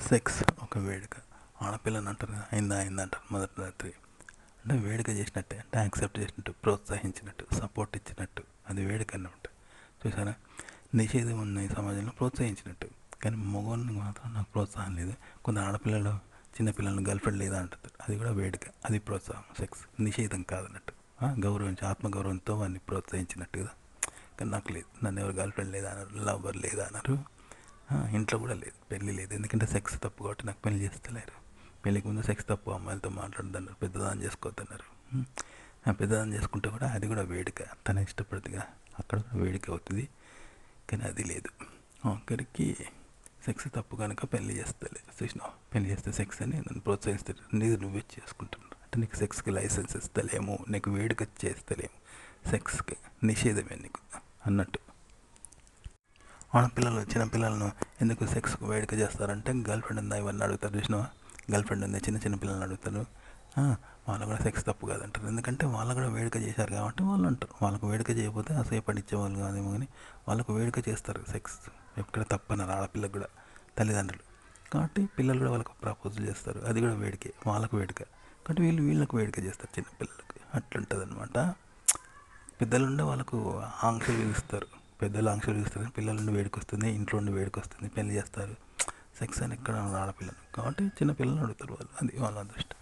Sex ఒక వేడుక. ఆడపిల్లని అంటారు కదా, అయిందా అయిందా అంటారు మొదటి రాత్రి. అంటే వేడుక చేసినట్టే, అంటే యాక్సెప్ట్ చేసినట్టు, ప్రోత్సహించినట్టు, సపోర్ట్ ఇచ్చినట్టు, అది వేడుక అన్నమాట. చూసారా, నిషేధం ఉన్న ఈ సమాజంలో ప్రోత్సహించినట్టు. కానీ మగవాళ్ళని మాత్రం నాకు ప్రోత్సాహం లేదు. కొంత ఆడపిల్లలు చిన్నపిల్లలను గర్ల్ ఫ్రెండ్ లేదా అంటారు, అది కూడా వేడుక, అది ప్రోత్సాహం. సెక్స్ నిషేధం కాదన్నట్టు, గౌరవించి ఆత్మగౌరవంతో వాడిని ప్రోత్సహించినట్టు కదా. కానీ నాకు లేదు, నన్ను ఎవరు గర్ల్ ఫ్రెండ్ లేదా అన్నారు, లవ్వర్ లేదా అన్నారు, ఇంట్లో కూడా లేదు, పెళ్ళి లేదు. ఎందుకంటే సెక్స్ తప్పు కాబట్టి నాకు పెళ్లి చేస్తలేరు. పెళ్ళికి ముందు సెక్స్ తప్పు, అమ్మాయిలతో మాట్లాడద్దన్నారు, పెద్దదాన్ని చేసుకోవద్దన్నారు. పెద్దదాన్ని చేసుకుంటే కూడా అది కూడా వేడుక, తన ఇష్టపడుతుందిగా, అక్కడ కూడా వేడుక అవుతుంది. కానీ అది లేదు. ఆఖరికి సెక్స్ తప్పు కనుక పెళ్లి చేస్తలేదు. చూసినావు, పెళ్లి చేస్తే సెక్స్ అని నన్ను ప్రోత్సహిస్తారు. నువ్వే చేసుకుంటున్నారు అంటే నీకు సెక్స్కి లైసెన్స్ ఇస్తలేము, నీకు వేడుక చేస్తలేము, సెక్స్కి నిషేధమే నీకు అన్నట్టు. ఆడపిల్లలు చిన్నపిల్లలను ఎందుకు సెక్స్కు వేడుక చేస్తారంటే, గర్ల్ ఫ్రెండ్ ఉందా ఇవన్నీ అడుగుతారు. చూసినావా, గర్ల్ ఫ్రెండ్ ఉంది, చిన్న చిన్న పిల్లల్ని అడుగుతారు. వాళ్ళు కూడా సెక్స్ తప్పు కాదంటారు. ఎందుకంటే వాళ్ళు కూడా వేడుక చేశారు కాబట్టి వాళ్ళు అంటారు. వాళ్ళకు వేడుక చేయకపోతే అసహ్యపడిచ్చేవాళ్ళు కాదేమో, కానీ వాళ్ళకు వేడుక చేస్తారు. సెక్స్ ఎక్కడ తప్పన్నారు ఆడపిల్లకు కూడా తల్లిదండ్రులు. కాబట్టి పిల్లలు కూడా వాళ్ళకు ప్రపోజల్ చేస్తారు, అది కూడా వేడుకే, వాళ్ళకు వేడుక. కాబట్టి వీళ్ళకు వేడుక చేస్తారు చిన్నపిల్లలకి. అట్లుంటుంది అనమాట. పెద్దలుండే వాళ్ళకు ఆంక్షలు విధిస్తారు, పెద్దలు ఆంక్షలు విధిస్తారు. పిల్లల నుండి వేడికి వస్తుంది, ఇంట్లో నుండి వేడికి వస్తుంది, పెళ్లి చేస్తారు. సెక్స్ అని ఎక్కడ ఆడపిల్లలు కాబట్టి చిన్నపిల్లలు అడుగుతారు వాళ్ళు, అది వాళ్ళ అదృష్టం.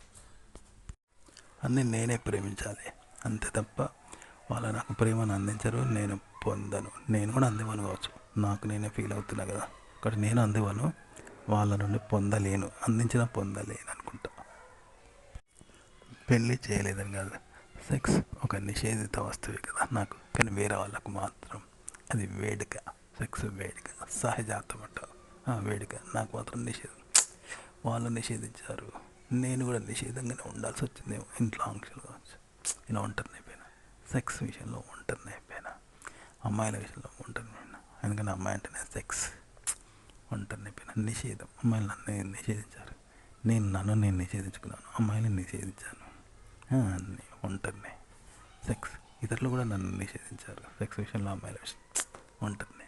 అన్నీ నేనే ప్రేమించాలి అంతే తప్ప వాళ్ళు నాకు ప్రేమను అందించరు, నేను పొందను. నేను కూడా అందేవాను కావచ్చు, నాకు నేనే ఫీల్ అవుతున్నా కదా. కాబట్టి నేను అందేవాను, వాళ్ళ నుండి పొందలేను, అందించినా పొందలేను అనుకుంటా. పెళ్ళి చేయలేదని కాదు, సెక్స్ ఒక నిషేధిత వస్తువే కదా నాకు, కానీ వేరే వాళ్ళకు మాత్రం అది వేడుక. సెక్స్ వేడుక, సహజాతం అంట, వేడుక. నాకు మాత్రం నిషేధం. వాళ్ళు నిషేధించారు, నేను కూడా నిషేధంగానే ఉండాల్సి వచ్చిందేమో, ఇంట్లో ఆంక్షలు కావచ్చు. ఇలా ఒంటరిని అయిపోయినా, సెక్స్ విషయంలో ఒంటరిని అయిపోయినా, అమ్మాయిల విషయంలో ఒంటరిని అయిపోయినా. ఎందుకంటే అమ్మాయి అంటేనే సెక్స్, ఒంటరిని అయిపోయినా. నిషేధం, అమ్మాయిలు నన్ను నిషేధించారు, నేను నిషేధించుకున్నాను, అమ్మాయిని నిషేధించాను. అన్నీ ఒంటరిని. సెక్స్, ఇతరులు కూడా నన్ను నిషేధించారు సెక్స్ విషయంలో, అమ్మాయిల విషయం, ఒంటరిని.